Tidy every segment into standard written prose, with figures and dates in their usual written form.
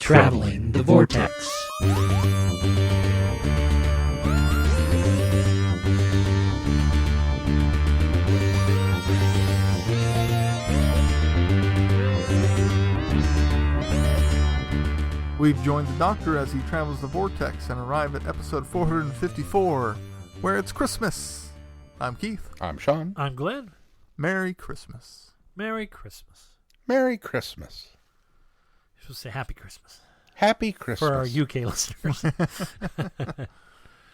Traveling the Vortex. We've joined the Doctor as he travels the Vortex and arrive at episode 454, where it's Christmas. I'm Keith. I'm Sean. I'm Glenn. Merry Christmas. Merry Christmas. Merry Christmas. You're supposed to say Happy Christmas. Happy Christmas. For our UK listeners.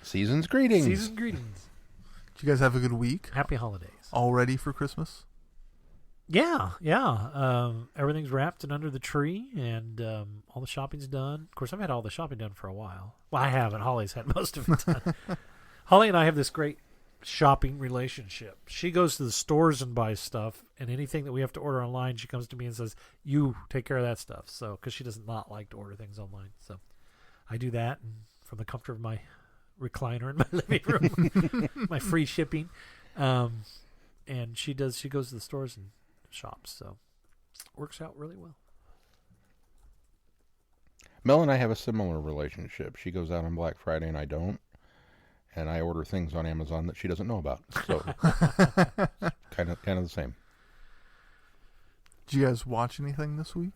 Season's greetings. Season's greetings. Did you guys have a good week? Happy holidays. All ready for Christmas? Yeah. Everything's wrapped and under the tree, and all the shopping's done. Of course, I've had all the shopping done for a while. Well, I haven't. Holly's had most of it done. Holly and I have this great shopping relationship. She goes to the stores and buys stuff, and anything that we have to order online, she comes to me and says, "You take care of that stuff." So, because she does not like to order things online, so I do that, and from the comfort of my recliner in my living room, my free shipping, and she goes to the stores and shops, so it works out really well. Mel and I have a similar relationship. She goes out on Black Friday and I don't, and I order things on Amazon that she doesn't know about. So kind of the same. Did you guys watch anything this week?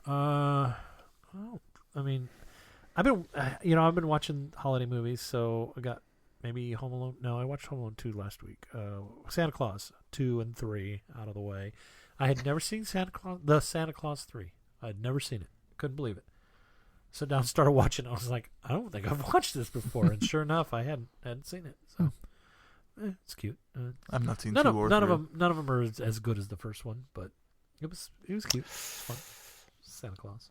I've been watching holiday movies, so I got maybe Home Alone. No, I watched Home Alone 2 last week. Santa Claus 2 and 3 out of the way. I had never seen Santa Claus 3. I had never seen it. Couldn't believe it. Sat down and started watching it. I was like, I don't think I've watched this before. And sure enough, I hadn't seen it. So it's cute. I've not seen none 2 of, or none 3. of them. None of them are as good as the first one, but it was cute. It was fun. Santa Claus.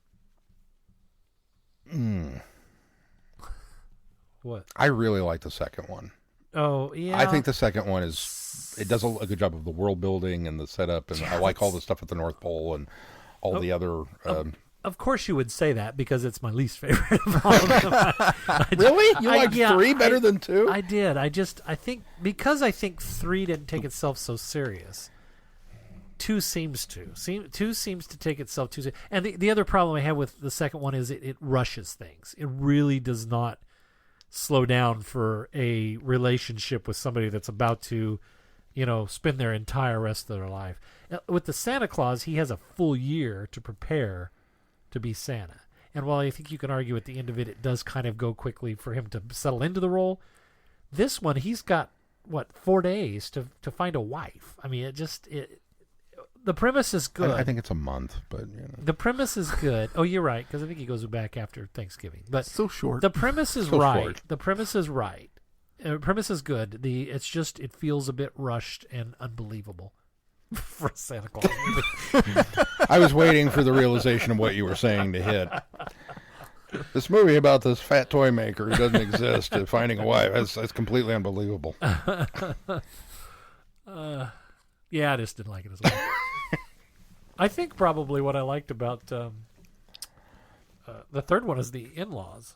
What? I really like the second one. Oh, yeah. I think the second one it does a good job of the world building and the setup, and I like all the stuff at the North Pole and all the other. Of course, you would say that because it's my least favorite of all of them. Really? You liked 3 better than 2? I did. I think because I think 3 didn't take itself so serious. 2 seems to. 2 seems to take itself too serious. And the other problem I have with the second one is it rushes things. It really does not slow down for a relationship with somebody that's about to, spend their entire rest of their life. With the Santa Claus, he has a full year to prepare to be Santa. And while I think you can argue at the end of it, it does kind of go quickly for him to settle into the role. This one, he's got, 4 days to find a wife. I mean, the premise is good. I think it's a month, but the premise is good. Oh, you're right, because I think he goes back after Thanksgiving. But so short. The premise is so right. Short. The premise is right. The premise is good. It feels a bit rushed and unbelievable for a Santa Claus movie. I was waiting for the realization of what you were saying to hit. This movie about this fat toy maker who doesn't exist finding a wife, that's completely unbelievable. Yeah, I just didn't like it as well. I think probably what I liked about the third one is the in-laws.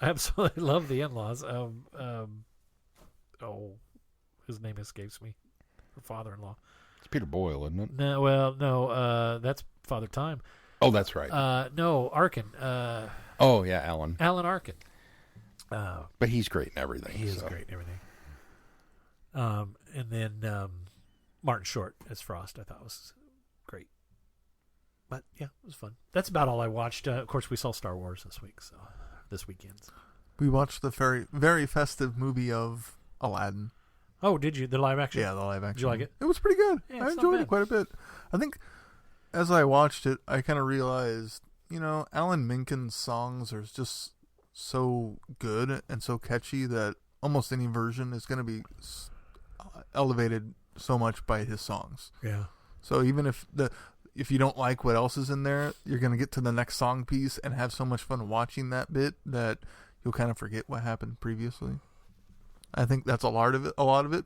I absolutely love the in-laws. His name escapes me. Her father-in-law. It's Peter Boyle, isn't it? No, that's Father Time. Oh, that's right. No, Arkin. Oh, yeah, Alan. Alan Arkin. But he's great in everything. He is great in everything. And then Martin Short as Frost, I thought was great. But yeah, it was fun. That's about all I watched. Of course, we saw Star Wars this weekend. We watched the very, very festive movie of Aladdin. Oh, did you? The live action? Yeah, the live action. Did you like it? It was pretty good. Yeah, I enjoyed it quite a bit. I think as I watched it, I kind of realized, Alan Menken's songs are just so good and so catchy that almost any version is going to be elevated so much by his songs. Yeah. So even if you don't like what else is in there, you're going to get to the next song piece and have so much fun watching that bit that you'll kind of forget what happened previously. I think that's a lot of it,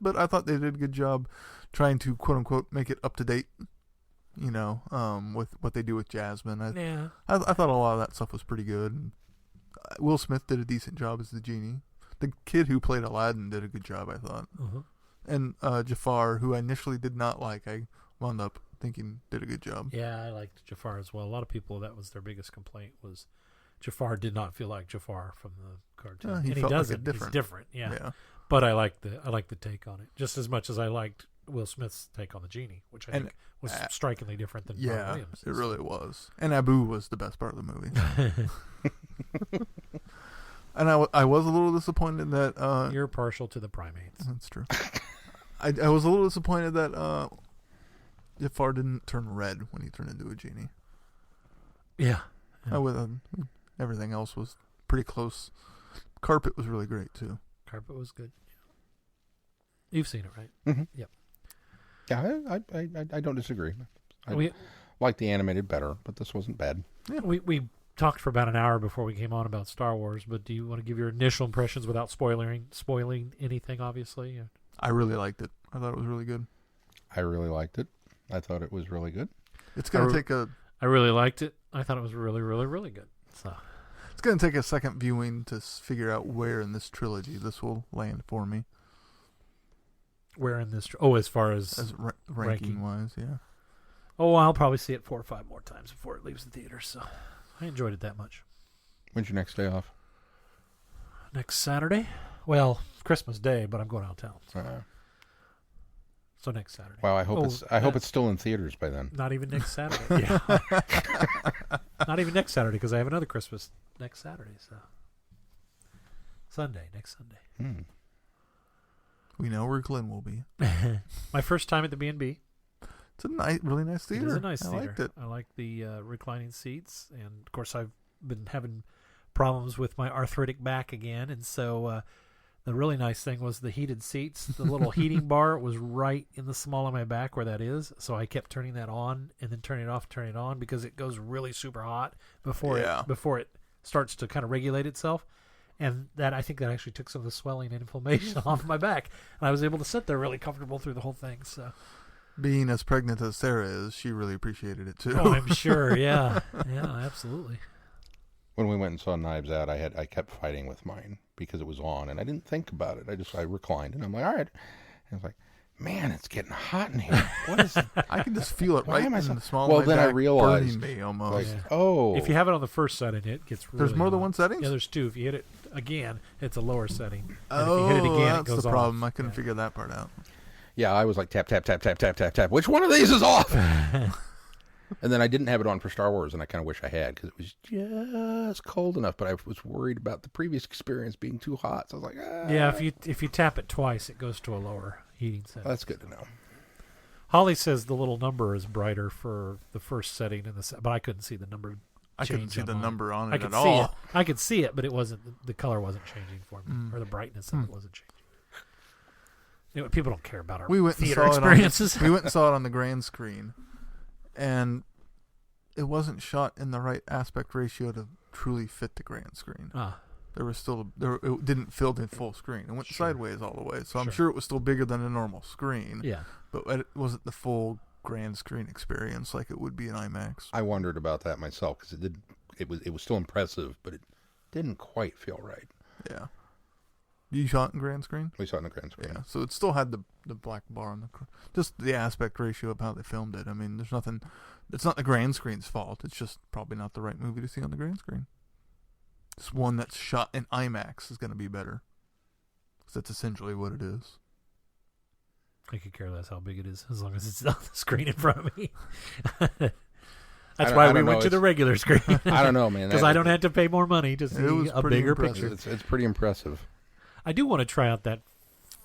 but I thought they did a good job trying to quote unquote make it up to date, with what they do with Jasmine. I thought a lot of that stuff was pretty good. Will Smith did a decent job as the genie. The kid who played Aladdin did a good job, I thought. Uh-huh. And Jafar, who I initially did not like, I wound up thinking did a good job. Yeah, I liked Jafar as well. A lot of people, that was their biggest complaint was Jafar did not feel like Jafar from the cartoon. He and he felt like a doesn't. He's different. Yeah. Yeah. But I like the take on it just as much as I liked Will Smith's take on the genie, which I think was strikingly different than Robin Williams. It really was. And Abu was the best part of the movie. And I was a little disappointed that You're partial to the primates. That's true. I was a little disappointed that Jafar didn't turn red when he turned into a genie. Yeah. Everything else was pretty close. Carpet was really great too. Carpet was good. You've seen it, right? Mm-hmm. Yep. Yeah, I don't disagree. I like the animated better, but this wasn't bad. Yeah. We talked for about an hour before we came on about Star Wars, but do you want to give your initial impressions without spoiling anything, obviously? I really liked it. I thought it was really good. I really liked it. I thought it was really good. It's going to take I really liked it. I thought it was really, really, really good. So it's going to take a second viewing to figure out where in this trilogy this will land for me. Where in this? As far as ranking wise, yeah. Oh, I'll probably see it 4 or 5 more times before it leaves the theater. So I enjoyed it that much. When's your next day off? Next Saturday. Well, Christmas Day, but I'm going out of town. So next Saturday. Wow, I hope it's still in theaters by then. Not even next Saturday. Yeah. Not even next Saturday because I have another Christmas next Saturday. So next Sunday. We know where Glenn will be. My first time at the B&B. It's a really nice theater. It is a nice theater. I liked it. I like the reclining seats, and of course I've been having problems with my arthritic back again, and so the really nice thing was the heated seats. The little heating bar was right in the small of my back where that is, so I kept turning that on and then turning it off, turning it on because it goes really super hot before it starts to kind of regulate itself. And I think that actually took some of the swelling and inflammation off my back, and I was able to sit there really comfortable through the whole thing. So, being as pregnant as Sarah is, she really appreciated it too. Oh, I'm sure. Yeah, absolutely. When we went and saw Knives Out, I kept fighting with mine because it was on, and I didn't think about it. I reclined, and I'm like, all right. And I was like, man, it's getting hot in here. What is? I can just feel it right in the small well, of my then back, I realized, burning me almost. Like, if you have it on the first setting, it gets really There's more than hot. one setting? Yeah, there's 2. If you hit it again, it's a lower setting. And Oh, if you hit it again, that's it goes the problem. off. I couldn't figure that part out. Yeah, I was like, tap, tap, tap, tap, tap, tap, tap. Which one of these is off? And then I didn't have it on for Star Wars, and I kind of wish I had because it was just cold enough. But I was worried about the previous experience being too hot. So I was like, Yeah, if you tap it twice, it goes to a lower heating setting. Well, that's good to know. Holly says the little number is brighter for the first setting, but I couldn't see the number. I couldn't see the number on it at see all. It. I could see it, but it wasn't. The color wasn't changing for me, or the brightness of it wasn't changing. People don't care about our theater experiences. We went and saw it on the grand screen, and it wasn't shot in the right aspect ratio to truly fit the grand screen. There was still it didn't fill the full screen. It went sideways all the way, so I'm sure it was still bigger than a normal screen. Yeah, but it wasn't the full grand screen experience like it would be in IMAX. I wondered about that myself because it was still impressive, but it didn't quite feel right. Yeah. You shot in grand screen? We saw it in the grand screen. Yeah, so it still had the black bar on just the aspect ratio of how they filmed it. I mean, there's nothing. It's not the grand screen's fault. It's just probably not the right movie to see on the grand screen. This one that's shot in IMAX is going to be better. Because that's essentially what it is. I could care less how big it is as long as it's on the screen in front of me. That's why we went to the regular screen. I don't know, man. Because I don't have to pay more money to see a bigger picture. It's pretty impressive. I do want to try out the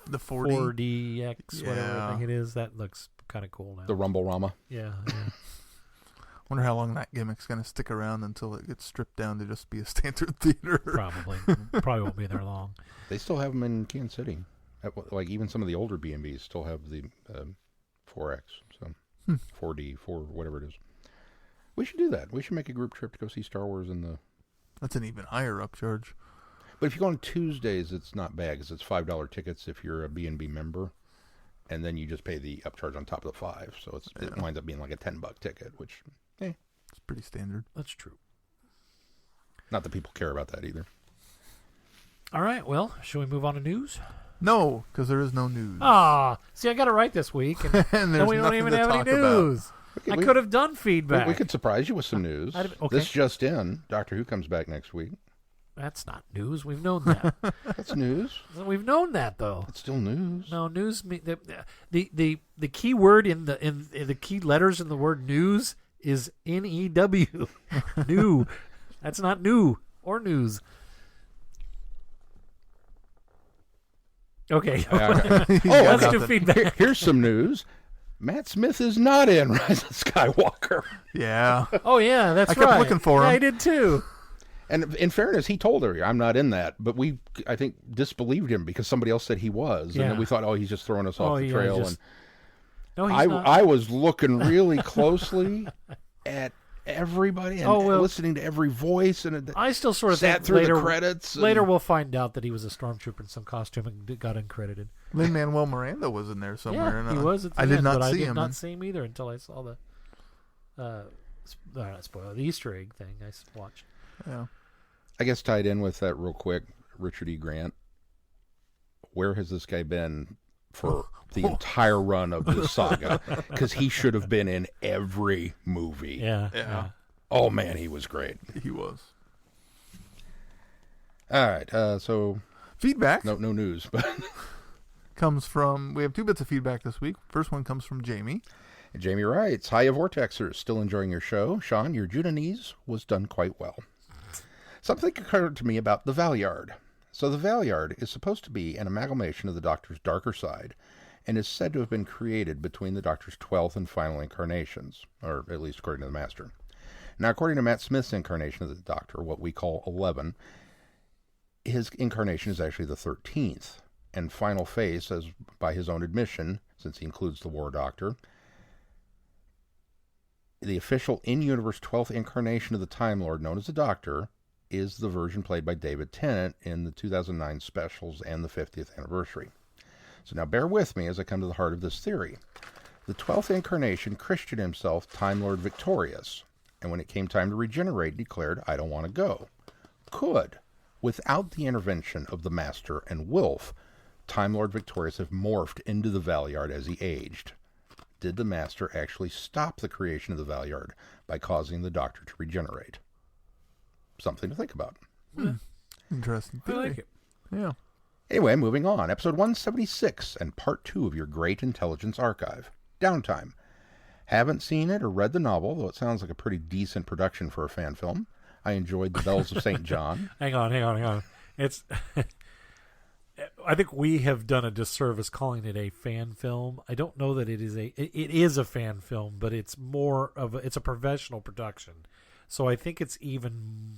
4DX, whatever thing it is. That looks kind of cool now. The Rumble-Rama. Yeah. Wonder how long that gimmick's going to stick around until it gets stripped down to just be a standard theater. Probably won't be there long. They still have them in Kansas City. Like even some of the older B&Bs still have the 4X, so 4D, 4 whatever it is. We should do that. We should make a group trip to go see Star Wars in the. That's an even higher upcharge. But if you go on Tuesdays, it's not bad because it's $5 tickets if you're a B&B member, and then you just pay the upcharge on top of the $5. So it winds up being like a $10 ticket, which it's pretty standard. That's true. Not that people care about that either. All right. Well, shall we move on to news? No, because there is no news. See, I got it right this week, and and we don't even have any news. I could have done feedback. We could surprise you with some news. Okay. This just in. Doctor Who comes back next week. That's not news. We've known that. That's news. We've known that, though. It's still news. No, news. The key word in the key letters in the word news is NEW. New. That's not new or news. Okay. Let's do feedback. Here's some news. Matt Smith is not in Rise of Skywalker. Yeah. Oh, yeah, that's right. I kept looking for him. Yeah, I did too. And in fairness, he told her, I'm not in that. But we, I think, disbelieved him because somebody else said he was. Yeah. And then we thought, he's just throwing us off the trail. No, he's not. I was looking really closely at everybody and listening to every voice. And I still sort of sat think through later, the credits. Later we'll find out that he was a stormtrooper in some costume and got uncredited. Lin-Manuel Miranda was in there somewhere. Yeah, he was at the I end, did not but see I did him. not see him either until I saw the not spoiler, the Easter egg thing I watched. Yeah. I guess tied in with that real quick, Richard E. Grant, where has this guy been for the entire run of this saga? Because he should have been in every movie. Yeah. Oh, man, he was great. He was. All right, so... Feedback. No news, but... comes from... We have 2 bits of feedback this week. First one comes from Jamie. Jamie writes, Hiya Vortexers, still enjoying your show. Sean, your Junanese was done quite well. Something occurred to me about the Valyard. So the Valyard is supposed to be an amalgamation of the Doctor's darker side and is said to have been created between the Doctor's 12th and final incarnations, or at least according to the Master. Now, according to Matt Smith's incarnation of the Doctor, what we call 11, his incarnation is actually the 13th, and final face, as by his own admission, since he includes the War Doctor, the official in-universe 12th incarnation of the Time Lord, known as the Doctor, is the version played by David Tennant in the 2009 specials and the 50th anniversary. So now bear with me as I come to the heart of this theory. The 12th incarnation christened himself Time Lord Victorious, and when it came time to regenerate, declared, I don't want to go. Could, without the intervention of the Master and Wilf, Time Lord Victorious have morphed into the Valyard as he aged? Did the Master actually stop the creation of the Valyard by causing the Doctor to regenerate? Something to think about. Interesting. I like it. Yeah. Anyway, moving on. Episode 176 and part 2 of your Great Intelligence Archive. Downtime. Haven't seen it or read the novel, though it sounds like a pretty decent production for a fan film. I enjoyed The Bells of St. John. Hang on. It's... I think we have done a disservice calling it a fan film. I don't know that it is a fan film, but it's more of it's a professional production. So I think it's even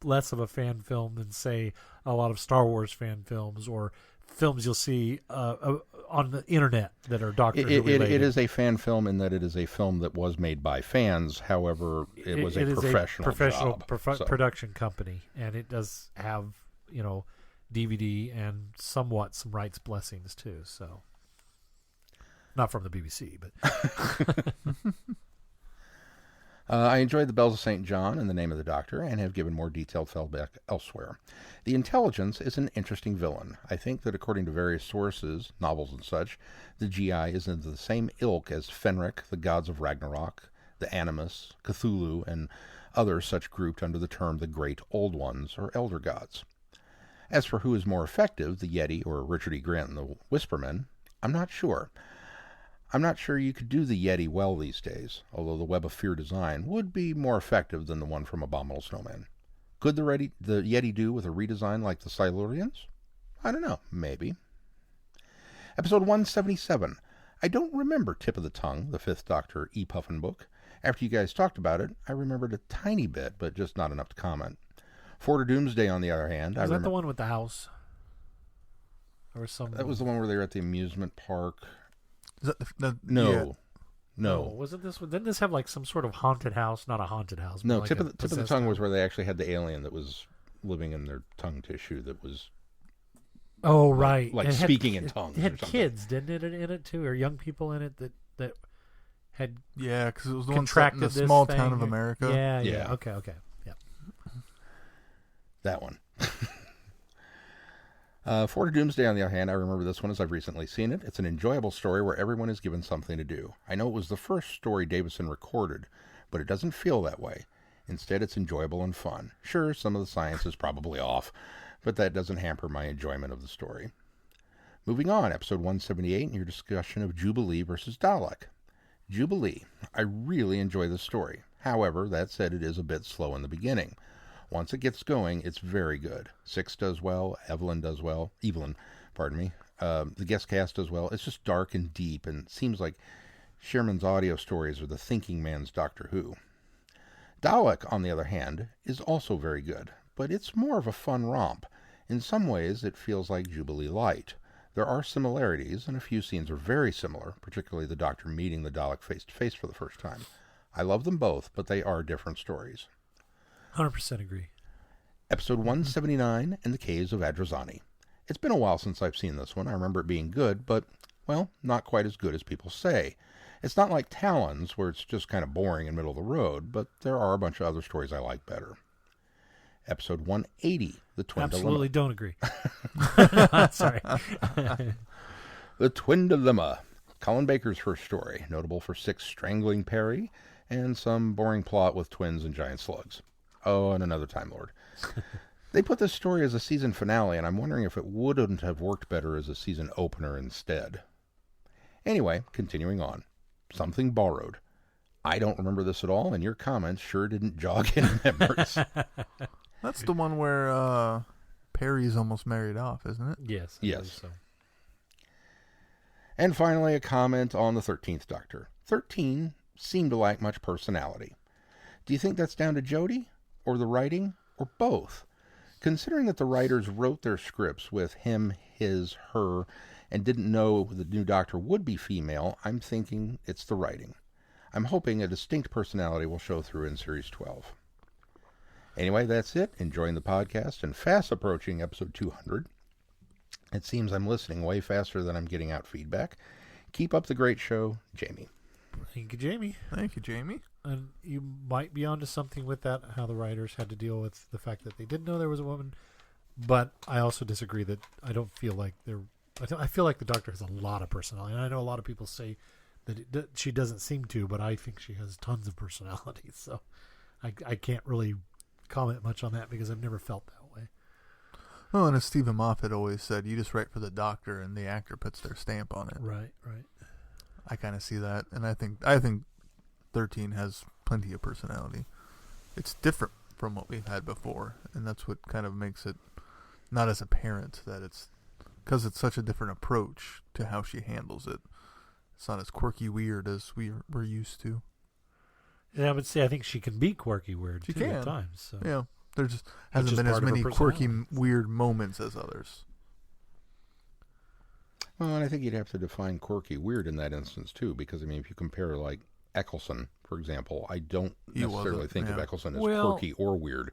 less of a fan film than, say, a lot of Star Wars fan films or films you'll see on the internet that are Doctor Who related. It is a fan film in that it is a film that was made by fans. However, it was a professional production company, and it does have, DVD and somewhat some rights blessings too. So, not from the BBC, but I enjoyed The Bells of St. John and The Name of the Doctor, and have given more detailed feedback elsewhere. The Intelligence is an interesting villain. I think that according to various sources, novels and such, the GI is in the same ilk as Fenric, the gods of Ragnarok, the Animus, Cthulhu, and others such grouped under the term the Great Old Ones, or Elder Gods. As for who is more effective, the Yeti or Richard E. Grant and the Whispermen, I'm not sure. I'm not sure you could do the Yeti well these days, although the Web of Fear design would be more effective than the one from Abominable Snowman. Could the Yeti do with a redesign like the Silurians? I don't know, maybe. Episode 177. I don't remember Tip of the Tongue, the 5th Doctor E. Puffin book. After you guys talked about it, I remembered a tiny bit, but just not enough to comment. Fort of Doomsday, on the other hand, is that the one with the house? Or that was the one where they were at the amusement park. Is that No. Wasn't this one? Didn't this have like some sort of haunted house? Not a haunted house. No, like Tip of the Tongue was where they actually had the alien that was living in their tongue tissue that was... Oh, right. Like speaking in tongues. It had kids, didn't it, in it too? Or young people in it that had... Yeah, because it was the contracted one set in the small town of America. Yeah. Okay. Yeah. That one. For Doomsday, on the other hand, I remember this one as I've recently seen it. It's an enjoyable story where everyone is given something to do. I know it was the first story Davison recorded, but it doesn't feel that way. Instead, it's enjoyable and fun. Sure, some of the science is probably off, but that doesn't hamper my enjoyment of the story. Moving on, episode 178, and your discussion of Jubilee versus Dalek. Jubilee. I really enjoy this story. However, that said, it is a bit slow in the beginning. Once it gets going, it's very good. Six does well. Evelyn, pardon me. The guest cast does well. It's just dark and deep, and it seems like Sherman's audio stories are the thinking man's Doctor Who. Dalek, on the other hand, is also very good, but it's more of a fun romp. In some ways, it feels like Jubilee Light. There are similarities, and a few scenes are very similar, particularly the Doctor meeting the Dalek face-to-face for the first time. I love them both, but they are different stories. 100% agree. Episode 179, In the Caves of Adrazani. It's been a while since I've seen this one. I remember it being good, but, well, not quite as good as people say. It's not like Talons, where it's just kind of boring in the middle of the road, but there are a bunch of other stories I like better. Episode 180, The Twin Absolutely Dilemma. don't agree. Sorry. The Twin Dilemma. Colin Baker's first story, notable for Six strangling Perry, and some boring plot with twins and giant slugs. Oh, and another Time Lord. They put this story as a season finale, and I'm wondering if it wouldn't have worked better as a season opener instead. Anyway, continuing on. Something Borrowed. I don't remember this at all, and your comments sure didn't jog any memories. That's the one where Perry's almost married off, isn't it? Yes. I Yes. believe so. And finally, a comment on the 13th Doctor. 13 seemed to lack much personality. Do you think that's down to Jodie, or the writing, or both? Considering that the writers wrote their scripts with him, his, her, and didn't know the new Doctor would be female, I'm thinking it's the writing. I'm hoping a distinct personality will show through in Series 12. Anyway, that's it. Enjoying the podcast and fast approaching episode 200. It seems I'm listening way faster than I'm getting out feedback. Keep up the great show, Jamie. Thank you, Jamie. Thank you, Jamie. And you might be onto something with that, how the writers had to deal with the fact that they didn't know there was a woman. But I also disagree that I don't feel like I feel like the Doctor has a lot of personality. And I know a lot of people say that she doesn't seem to, but I think she has tons of personality. So I can't really comment much on that because I've never felt that way. Oh, and as Stephen Moffat always said, you just write for the Doctor and the actor puts their stamp on it. Right. I kind of see that, and I think 13 has plenty of personality. It's different from what we've had before, and that's what kind of makes it not as apparent that it's because it's such a different approach to how she handles it. It's not as quirky weird as we're used to. And I would say I think she can be quirky weird She too can. at times. So. Yeah, there just Which hasn't is been as part of her many quirky personality. weird moments as others. Well, and I think you'd have to define quirky weird in that instance, too, because, I mean, if you compare, like, Eccleston, for example, I don't He necessarily wasn't, think of yeah. Eccleston as Well, quirky or weird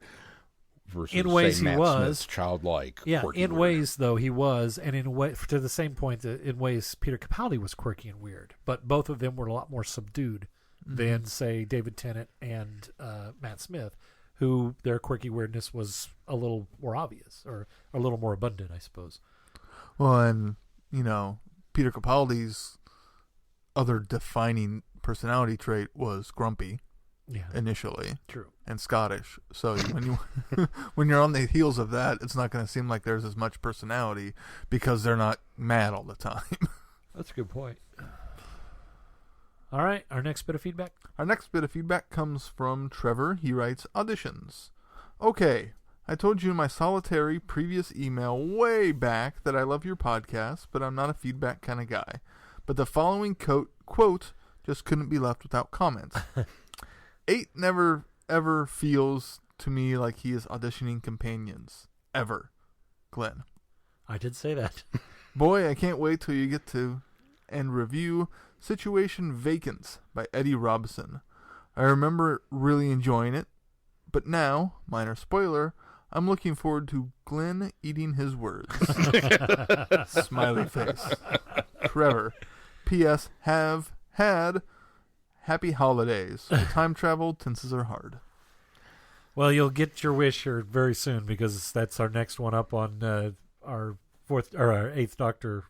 versus, in ways say, he Matt was. Smith's childlike Yeah, quirky in weird. ways, though, he was, and in way, to the same point, in ways, Peter Capaldi was quirky and weird, but both of them were a lot more subdued than, say, David Tennant and Matt Smith, who their quirky weirdness was a little more obvious, or a little more abundant, I suppose. Well, and, Peter Capaldi's other defining personality trait was grumpy Yeah, initially true. and Scottish. So when you're on the heels of that, it's not going to seem like there's as much personality because they're not mad all the time. That's a good point. All right, our next bit of feedback. Our next bit of feedback comes from Trevor. He writes, auditions. Okay, I told you in my solitary previous email way back that I love your podcast, but I'm not a feedback kind of guy. But the following quote just couldn't be left without comment. 8 never ever feels to me like he is auditioning companions. Ever. Glenn. I did say that. Boy, I can't wait till you get to and review Situation Vacant by Eddie Robson. I remember really enjoying it, but now, minor spoiler, I'm looking forward to Glenn eating his words. Smiley face. Trevor. P.S. Have had happy holidays. With time travel, tenses are hard. Well, you'll get your wish here very soon because that's our next one up on our Eighth Doctor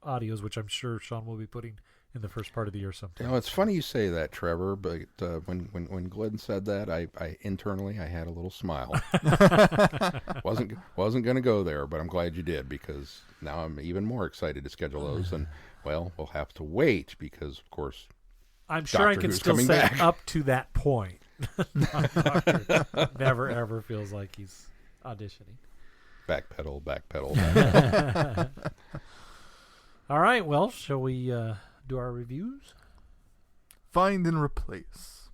audios, which I'm sure Sean will be putting in the first part of the year sometime. You know, it's funny you say that, Trevor, but when Glenn said that, I internally I had a little smile. wasn't going to go there, but I'm glad you did, because now I'm even more excited to schedule those. And well, we'll have to wait because, of course, I'm sure I can still say back. Up to that point. Doctor never ever feels like he's auditioning. Backpedal. All right, well, shall we do our reviews? Find and Replace.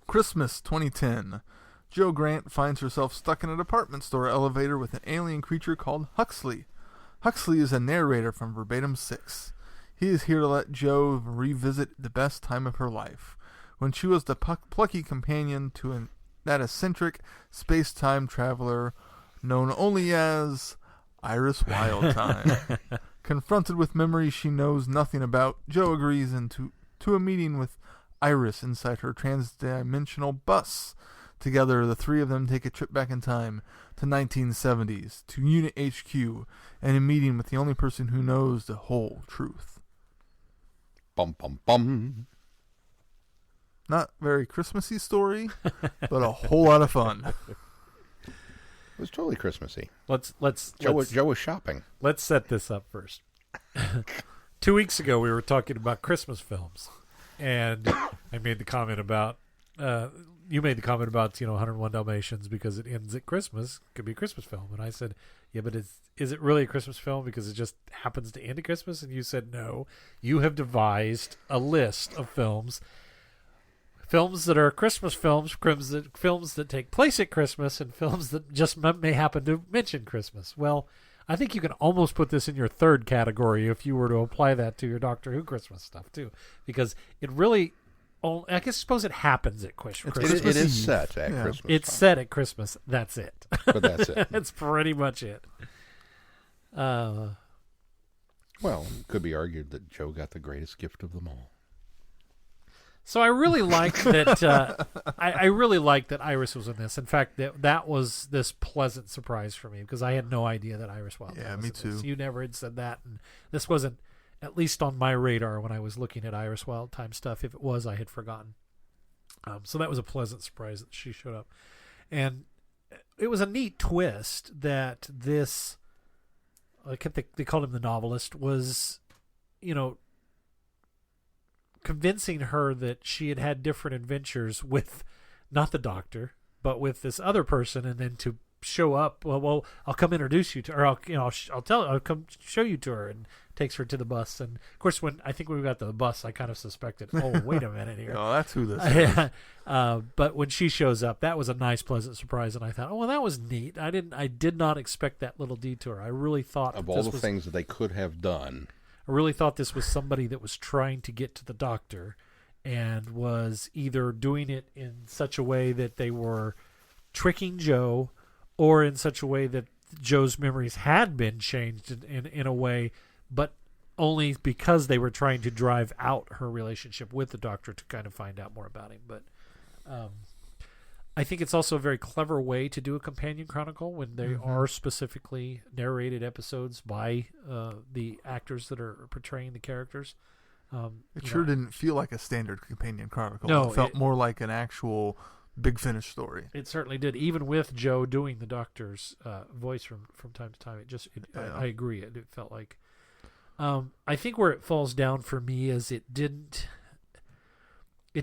Christmas 2010. Jo Grant finds herself stuck in a department store elevator with an alien creature called Huxley. Huxley is a narrator from Verbatim 6. He is here to let Jo revisit the best time of her life, when she was the plucky companion to that eccentric space-time traveler known only as Iris Wildthyme. Confronted with memories she knows nothing about, Jo agrees to a meeting with Iris inside her trans-dimensional bus. Together, the three of them take a trip back in time to 1970s, to Unit HQ, and a meeting with the only person who knows the whole truth. Bum, bum, bum. Not very Christmassy story, but a whole lot of fun. It was totally Christmassy. Jo was shopping. Let's set this up first. 2 weeks ago, we were talking about Christmas films, and I made the comment about you made the comment about 101 Dalmatians because it ends at Christmas. It could be a Christmas film, and I said, yeah, but is it really a Christmas film because it just happens to end at Christmas? And you said no. You have devised a list of films that are Christmas films that take place at Christmas, and films that just may happen to mention Christmas. Well, I think you can almost put this in your third category if you were to apply that to your Doctor Who Christmas stuff too, because it really, I suppose it happens at Christmas. It is set at Christmas. It's set at Christmas. That's it. But that's it. That's pretty much it. Well, it could be argued that Jo got the greatest gift of them all. So I really liked that. I really liked that Iris was in this. In fact, that was this pleasant surprise for me because I had no idea that Iris Wildthyme was in me too. this. You never had said that, and this wasn't at least on my radar when I was looking at Iris Wildthyme stuff. If it was, I had forgotten. So that was a pleasant surprise that she showed up, and it was a neat twist that this. They called him the novelist. Was, convincing her that she had had different adventures with not the Doctor but with this other person, and then to show up, well I'll come introduce you to her, I'll come show you to her, and takes her to the bus. And of course when we got to the bus, I kind of suspected, oh wait a minute here. Oh, that's who this is. But when she shows up, that was a nice pleasant surprise, and I thought, oh well, that was neat. I did not expect that little detour. I really thought of all the things that they could have done, I really thought this was somebody that was trying to get to the Doctor and was either doing it in such a way that they were tricking Jo, or in such a way that Jo's memories had been changed in a way, but only because they were trying to drive out her relationship with the Doctor to kind of find out more about him. But I think it's also a very clever way to do a companion chronicle when they are specifically narrated episodes by the actors that are portraying the characters. It sure didn't feel like a standard companion chronicle. No, it felt more like an actual Big Finish story. It certainly did, even with Jo doing the Doctor's voice from time to time. I agree. It felt like. I think where it falls down for me is it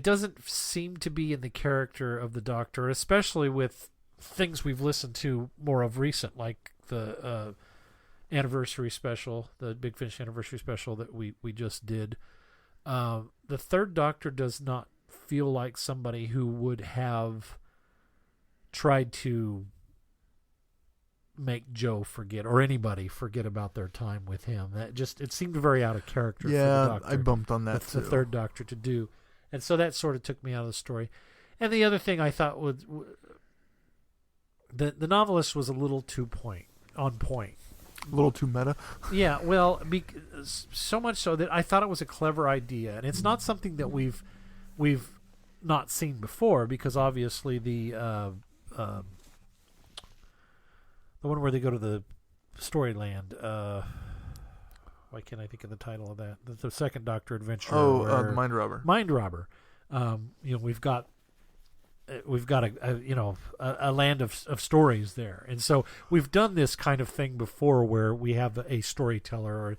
doesn't seem to be in the character of the Doctor, especially with things we've listened to more of recent, like the anniversary special, the Big Finish anniversary special that we just did. The Third Doctor does not feel like somebody who would have tried to make Jo forget, or anybody forget about their time with him. It seemed very out of character for the Doctor. I bumped on that too. The Third Doctor to do. And so that sort of took me out of the story. And the other thing I thought was the novelist was a little too on point. A little too meta. Yeah, well, so much so that I thought it was a clever idea, and it's not something that we've not seen before, because obviously the one where they go to the Storyland. Why can't I think of the title of that? The second Doctor adventure. The Mind Robber. Mind Robber. We've got a land of stories there, and so we've done this kind of thing before where we have a storyteller.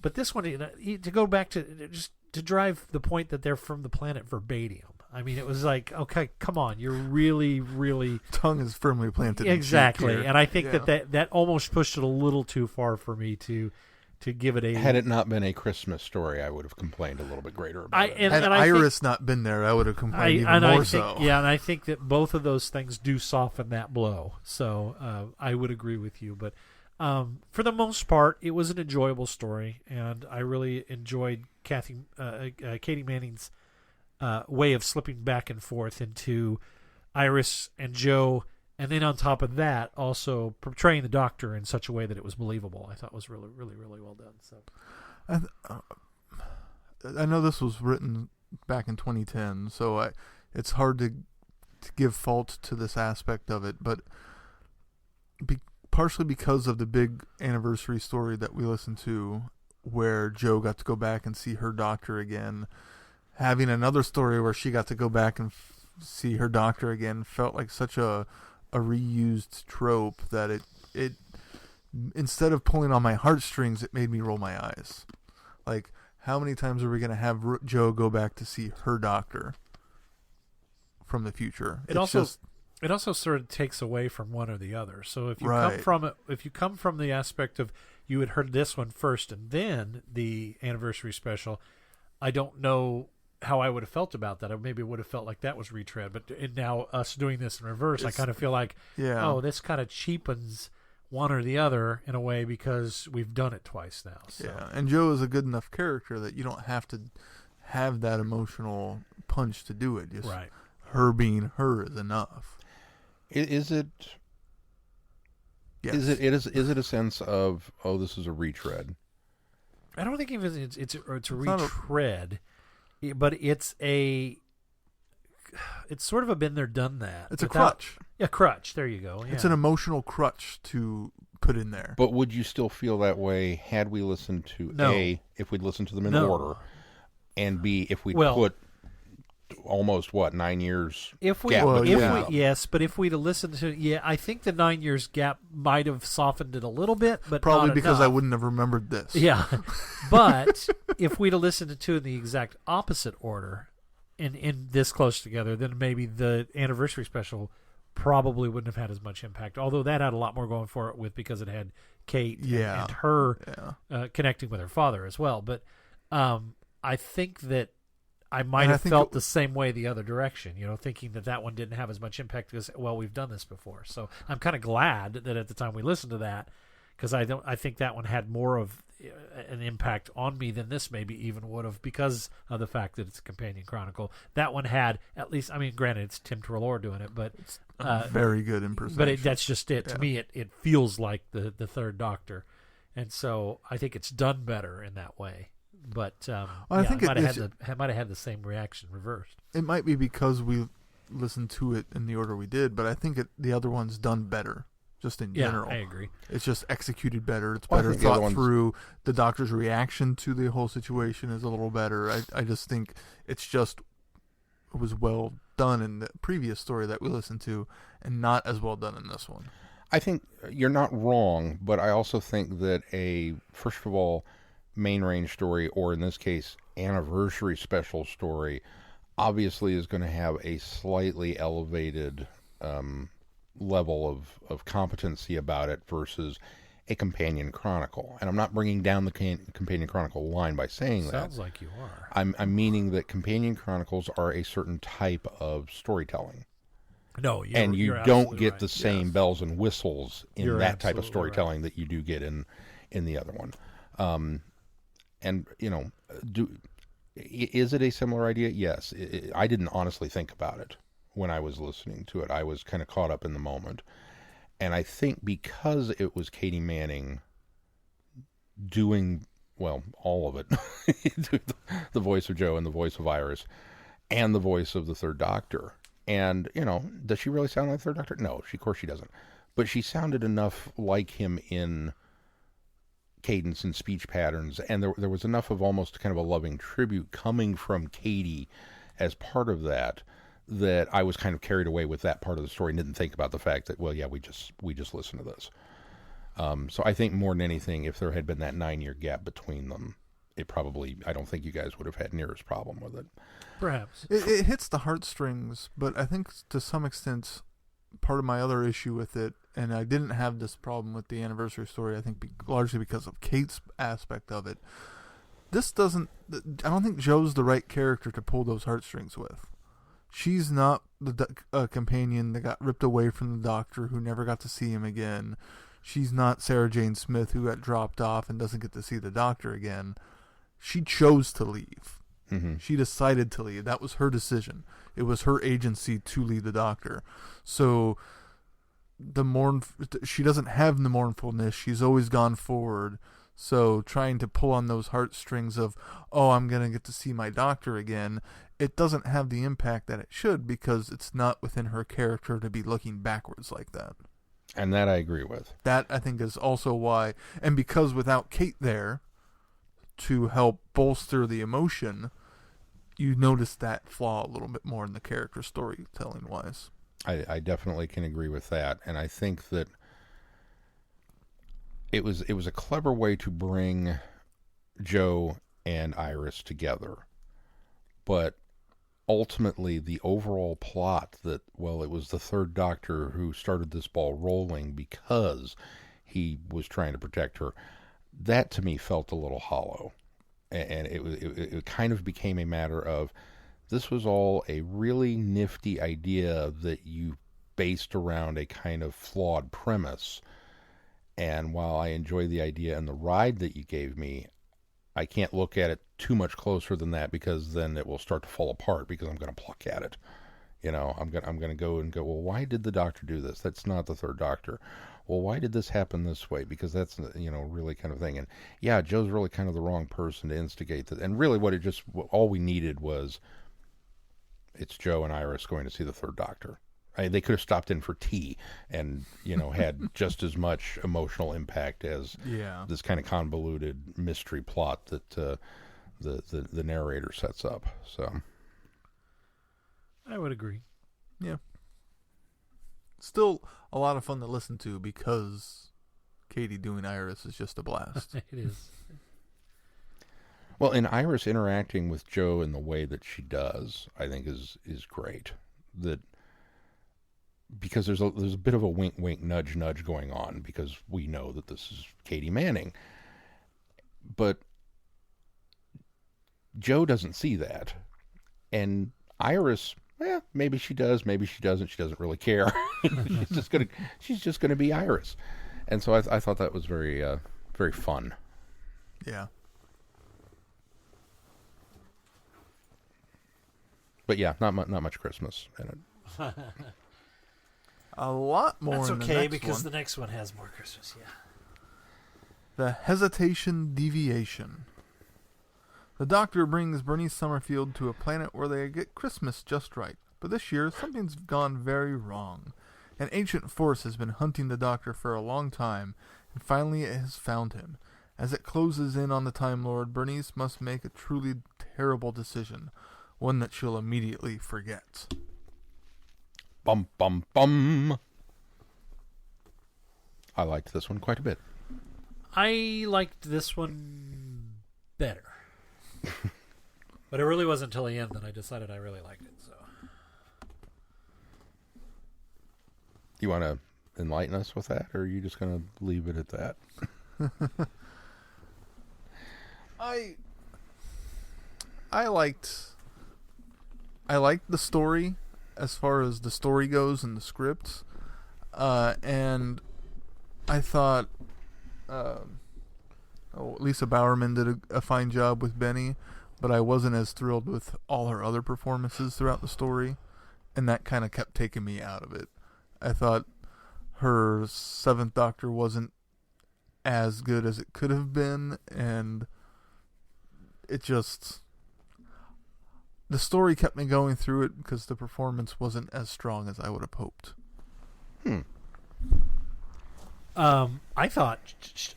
But this one, to go back to just to drive the point that they're from the planet verbatim. I mean, it was like, okay, come on, you're really, really tongue is firmly planted. Exactly, in cheek here. And I think that almost pushed it a little too far for me to give it a. Had it not been a Christmas story, I would have complained a little bit greater about it. Had Iris not been there, I would have complained even more so. Yeah, and I think that both of those things do soften that blow. So I would agree with you, but for the most part, it was an enjoyable story, and I really enjoyed Katie Manning's way of slipping back and forth into Iris and Joe, and then on top of that, also portraying the Doctor in such a way that it was believable. I thought was really, really, really well done. So, I know this was written back in 2010, so it's hard to give fault to this aspect of it, but partially because of the big anniversary story that we listened to, where Joe got to go back and see her Doctor again. Having another story where she got to go back and see her Doctor again felt like such a reused trope that it instead of pulling on my heartstrings, it made me roll my eyes. Like, how many times are we going to have Joe go back to see her Doctor from the future? It also sort of takes away from one or the other. So if you come from the aspect of you had heard this one first and then the anniversary special, I don't know how I would have felt about that. I maybe would have felt like that was retread, but now us doing this in reverse, I kind of feel like, this kind of cheapens one or the other in a way because we've done it twice now. So. Yeah, and Joe is a good enough character that you don't have to have that emotional punch to do it. Just her being her is enough. Is it? Yes. Is it a sense of, this is a retread? I don't think even it's a retread. But it's sort of a been there, done that. It's a crutch. Yeah, crutch. There you go. Yeah. It's an emotional crutch to put in there. But would you still feel that way had we listened to A, if we'd listened to them in order, and B, if we put almost 9 years gap? Yes, but if we'd have listened to I think the 9 years gap might have softened it a little bit, but probably not because enough. I wouldn't have remembered this. Yeah, but if we'd have listened to two in the exact opposite order, in this close together, then maybe the anniversary special probably wouldn't have had as much impact. Although that had a lot more going for it because it had Kate and her connecting with her father as well. But I think that I might have felt the same way the other direction, thinking that one didn't have as much impact because, we've done this before. So I'm kind of glad that at the time we listened to that, because I think that one had more of an impact on me than this maybe even would have, because of the fact that it's a companion chronicle. That one had, at least, granted it's Tim Treloar doing it, but it's very good impersonation. But that's just it. Yeah. To me, it feels like the Third Doctor, and so I think it's done better in that way. But I think it might have had the same reaction reversed. It might be because we listened to it in the order we did, but I think the other one's done better, just in general. I agree. It's just executed better. It's better thought through. The Doctor's reaction to the whole situation is a little better. I just think it was well done in the previous story that we listened to, and not as well done in this one. I think you're not wrong, but I also think that first of all, main range story, or in this case anniversary special story, obviously is going to have a slightly elevated level of competency about it versus a companion chronicle. And I'm not bringing down the companion chronicle line by saying that. Sounds like you are. I'm meaning that companion chronicles are a certain type of storytelling. No, you don't get the same bells and whistles in that type of storytelling that you do get in the other one. And, is it a similar idea? Yes. I didn't honestly think about it when I was listening to it. I was kind of caught up in the moment. And I think because it was Katie Manning doing, all of it, the voice of Joe and the voice of Iris and the voice of the Third Doctor. And, does she really sound like the Third Doctor? No, of course she doesn't. but she sounded enough like him in cadence and speech patterns, and there was enough of almost kind of a loving tribute coming from Katie as part of that I was kind of carried away with that part of the story and didn't think about the fact that, well, yeah, we just listened to this. So I think more than anything, if there had been that 9-year gap between them, I don't think you guys would have had near as problem with it. Perhaps. It hits the heartstrings, but I think to some extent, part of my other issue with it, and I didn't have this problem with the anniversary story, I think largely because of Kate's aspect of it. I don't think Joe's the right character to pull those heartstrings with. She's not the companion that got ripped away from the Doctor, who never got to see him again. She's not Sarah Jane Smith, who got dropped off and doesn't get to see the Doctor again. She chose to leave. Mm-hmm. She decided to leave. That was her decision. It was her agency to leave the Doctor. So she doesn't have the mournfulness. She's always gone forward. So trying to pull on those heartstrings of, oh, I'm going to get to see my Doctor again, it doesn't have the impact that it should, because it's not within her character to be looking backwards like that. And that I agree with. That, I think, is also why, and because without Kate there to help bolster the emotion, you notice that flaw a little bit more in the character storytelling wise. I definitely can agree with that, and I think that it was a clever way to bring Joe and Iris together, but ultimately the overall plot that, well, it was the Third Doctor who started this ball rolling because he was trying to protect her, that to me felt a little hollow, and it kind of became a matter of, this was all a really nifty idea that you based around a kind of flawed premise. And while I enjoy the idea and the ride that you gave me, I can't look at it too much closer than that, because then it will start to fall apart, because I'm going to pluck at it. You know, I'm going to go, well, why did the Doctor do this? That's not the Third Doctor. Well, why did this happen this way? Because that's, really kind of thing. And yeah, Joe's really kind of the wrong person to instigate that. And really all we needed was, it's Joe and Iris going to see the Third Doctor. They could have stopped in for tea and, had just as much emotional impact as this kind of convoluted mystery plot that the narrator sets up. So I would agree. Yeah. Still a lot of fun to listen to, because Katie doing Iris is just a blast. It is. Well, and Iris interacting with Joe in the way that she does, I think is great. Because there's a bit of a wink, wink, nudge, nudge going on, because we know that this is Katie Manning. But Joe doesn't see that. And Iris, maybe she does, maybe she doesn't. She doesn't really care. she's just gonna be Iris. And so I thought that was very, very fun. Yeah. But yeah, not much Christmas in it. A lot more. That's in okay, the next because one. the next one has more Christmas. Yeah. The Hesitation Deviation. The Doctor brings Bernice Summerfield to a planet where they get Christmas just right. But this year, something's gone very wrong. An ancient force has been hunting the Doctor for a long time, and finally it has found him. As it closes in on the Time Lord, Bernice must make a truly terrible decision, one that she'll immediately forget. Bum, bum, bum. I liked this one quite a bit. I liked this one better. But it really wasn't until the end that I decided I really liked it. So, you want to enlighten us with that, or are you just going to leave it at that? I liked the story as far as the story goes and the script, and I thought Lisa Bowerman did a fine job with Benny, but I wasn't as thrilled with all her other performances throughout the story, and that kind of kept taking me out of it. I thought her Seventh Doctor wasn't as good as it could have been, and it just... the story kept me going through it because the performance wasn't as strong as I would have hoped. I thought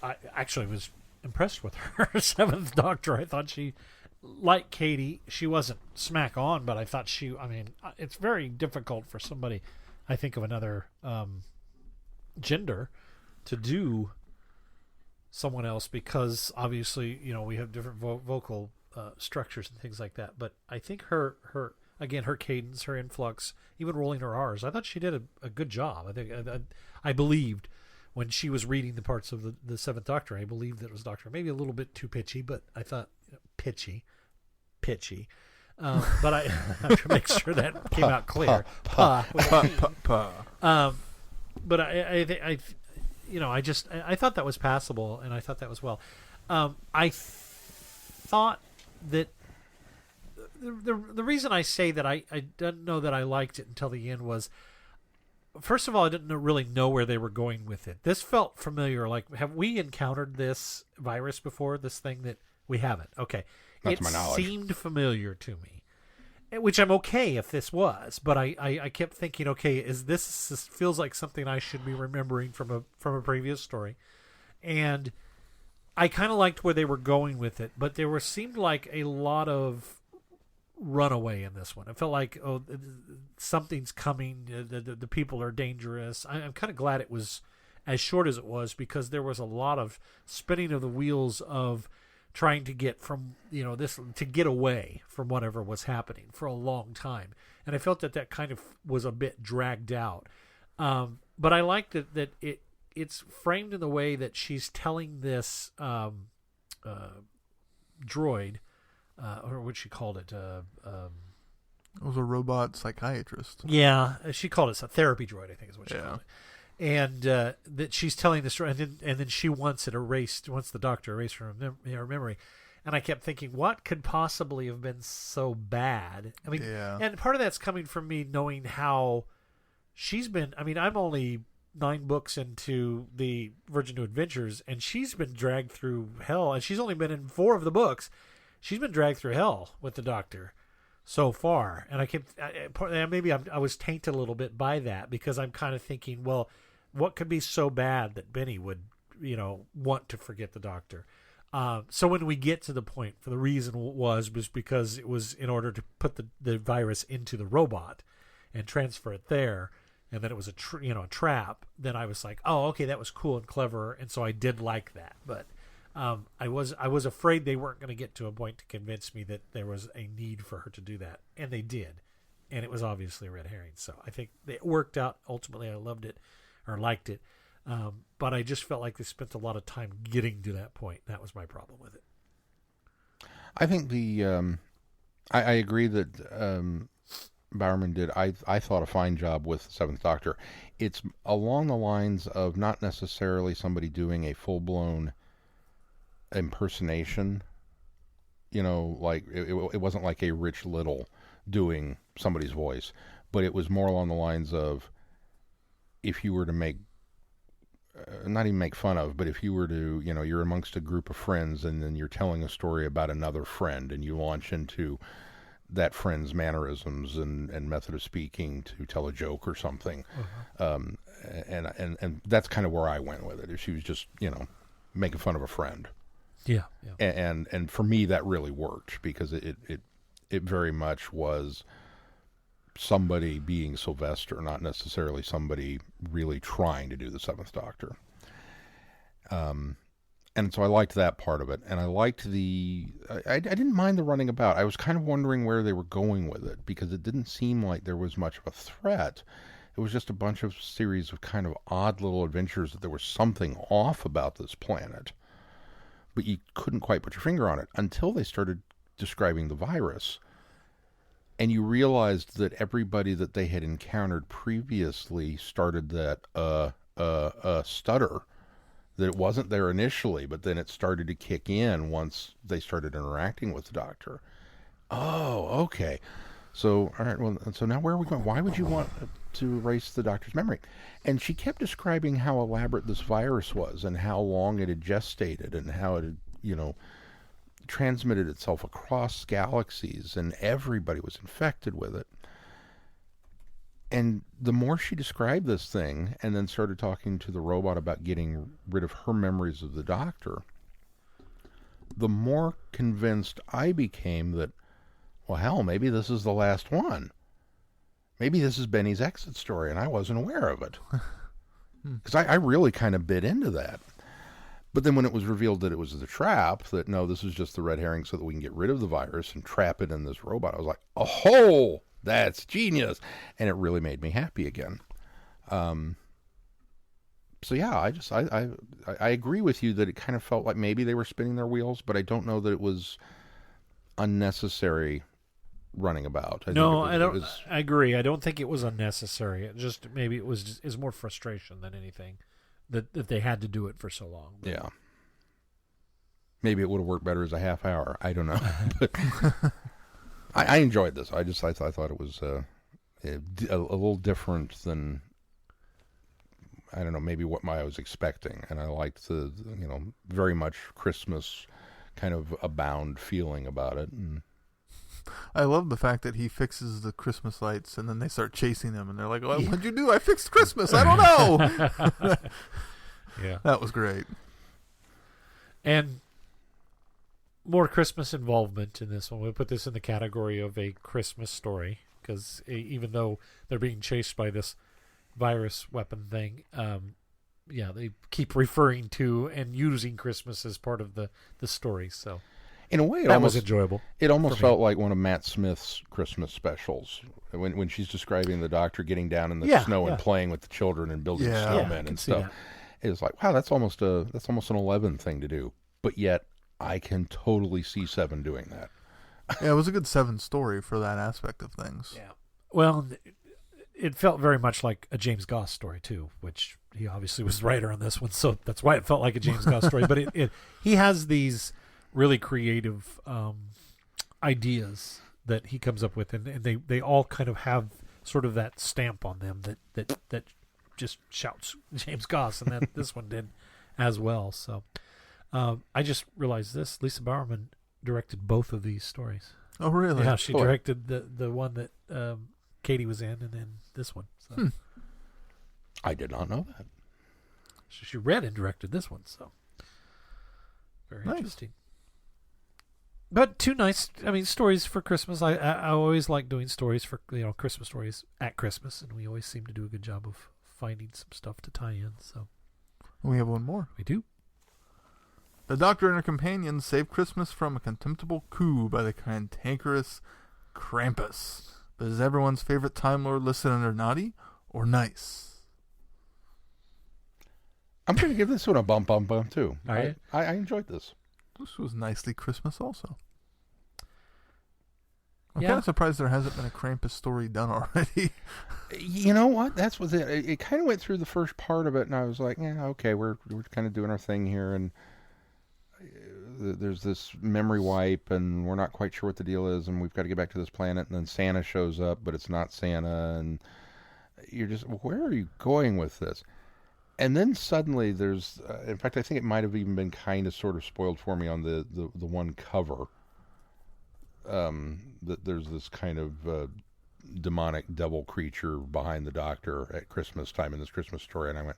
I actually was impressed with her Seventh Doctor. I thought she, like Katie, she wasn't smack on, but I thought she. I mean, it's very difficult for somebody, I think, of another gender, to do someone else, because obviously, you know, we have different vocal structures and things like that. But I think her cadence, her influx, even rolling her R's, I thought she did a good job. I think I believed when she was reading the parts of the Seventh Doctor, I believed that it was Doctor. Maybe a little bit too pitchy, but I thought pitchy. But I have to make sure that came out clear. But I you know, I thought that was passable, and I thought that was well. I thought that the reason I say that I didn't know that I liked it until the end was, first of all, I didn't really know where they were going with it. This felt familiar. Like, have we encountered this virus before? This thing that we haven't. Okay. Not to my knowledge. It seemed familiar to me, which I'm okay if this was, but I kept thinking, okay, this feels like something I should be remembering from a previous story. And I kind of liked where they were going with it, but there seemed like a lot of runaway in this one. It felt like, oh, something's coming. The people are dangerous. I'm kind of glad it was as short as it was, because there was a lot of spinning of the wheels of trying to get from, you know, this, to get away from whatever was happening for a long time. And I felt that kind of was a bit dragged out. But I liked that it's framed in the way that she's telling this droid, or what she called it. It was a robot psychiatrist. Yeah, she called it a therapy droid, I think is what she called it. And that she's telling this, and then she wants it erased, wants the Doctor erased from her memory. And I kept thinking, what could possibly have been so bad? I mean, and part of that's coming from me knowing how she's been. I mean, I'm only 9 books into the Virgin New Adventures, and she's been dragged through hell. And she's only been in 4 of the books. She's been dragged through hell with the Doctor so far. And I was tainted a little bit by that, because I'm kind of thinking, well, what could be so bad that Benny would, you know, want to forget the Doctor? So when we get to the point, for the reason was because it was in order to put the virus into the robot and transfer it there, and then it was a trap. Then I was like, oh, okay, that was cool and clever, and so I did like that. But I was afraid they weren't going to get to a point to convince me that there was a need for her to do that, and they did, and it was obviously a red herring. So I think it worked out. Ultimately, I loved it, or liked it, but I just felt like they spent a lot of time getting to that point. That was my problem with it. I think I agree that Bowerman did, I thought, a fine job with the Seventh Doctor. It's along the lines of not necessarily somebody doing a full-blown impersonation. You know, like it wasn't like a Rich Little doing somebody's voice, but it was more along the lines of, if you were to make, not even make fun of, but if you were to, you know, you're amongst a group of friends and then you're telling a story about another friend and you launch into that friend's mannerisms and method of speaking to tell a joke or something. And that's kind of where I went with it. If she was just, you know, making fun of a friend. Yeah. And for me, that really worked, because it very much was somebody being Sylvester, not necessarily somebody really trying to do the Seventh Doctor. And so I liked that part of it. And I liked I didn't mind the running about. I was kind of wondering where they were going with it, because it didn't seem like there was much of a threat. It was just a bunch of series of kind of odd little adventures that there was something off about this planet. But you couldn't quite put your finger on it until they started describing the virus. And you realized that everybody that they had encountered previously started that stutter, that it wasn't there initially, but then it started to kick in once they started interacting with the Doctor. Oh, okay. So, all right, well, so now where are we going? Why would you want to erase the Doctor's memory? And she kept describing how elaborate this virus was and how long it had gestated and how it had, you know, transmitted itself across galaxies, and everybody was infected with it. And the more she described this thing and then started talking to the robot about getting rid of her memories of the Doctor, the more convinced I became that, well, hell, maybe this is the last one. Maybe this is Benny's exit story, and I wasn't aware of it. Because I really kind of bit into that. But then when it was revealed that it was the trap, that no, this is just the red herring so that we can get rid of the virus and trap it in this robot, I was like, oh, that's genius. And it really made me happy again. So yeah, I agree with you that it kind of felt like maybe they were spinning their wheels, but I don't know that it was unnecessary running about. I agree. I don't think it was unnecessary. It just maybe it was is more frustration than anything that they had to do it for so long. But. Yeah. Maybe it would have worked better as a half hour. I don't know. But I enjoyed this. I thought it was a little different than, I don't know, maybe what I was expecting. And I liked the, very much Christmas kind of abound feeling about it. And I love the fact that he fixes the Christmas lights and then they start chasing him and they're like, what'd you do? I fixed Christmas. I don't know. Yeah. That was great. And more Christmas involvement in this one. We'll put this in the category of a Christmas story because even though they're being chased by this virus weapon thing, they keep referring to and using Christmas as part of the story. So in a way, that was enjoyable. It almost felt like one of Matt Smith's Christmas specials when she's describing the Doctor getting down in the snow and playing with the children and building snowmen and stuff. It was like, wow, that's almost an 11 thing to do, but yet I can totally see 7 doing that. Yeah, it was a good 7 story for that aspect of things. Yeah, well, it felt very much like a James Goss story too, which he obviously was writer on this one, so that's why it felt like a James Goss story. But he has these really creative ideas that he comes up with, and they all kind of have sort of that stamp on them that just shouts James Goss, and that this one did as well. So I just realized this: Lisa Bowerman directed both of these stories. Oh, really? Yeah, she directed the one that Katie was in, and then this one. So. I did not know that. She read and directed this one, so very nice. Interesting. But 2 nice, stories for Christmas. I always like doing stories for Christmas stories at Christmas, and we always seem to do a good job of finding some stuff to tie in. So we have one more. We do. The Doctor and her companions save Christmas from a contemptible coup by the cantankerous Krampus. But is everyone's favorite Time Lord listed under naughty or nice? I'm going to give this one a bump too. All right. I enjoyed this. This was nicely Christmas also. I'm Yeah. kind of surprised there hasn't been a Krampus story done already. You know what? That's what it kind of went through the first part of it, and I was like, yeah, okay, we're kind of doing our thing here, and there's this memory wipe, and we're not quite sure what the deal is, and we've got to get back to this planet, and then Santa shows up, but it's not Santa, and you're just, where are you going with this? And then suddenly there's, in fact, I think it might have even been kind of sort of spoiled for me on the one cover. That there's this kind of demonic devil creature behind the Doctor at Christmas time in this Christmas story, and I went,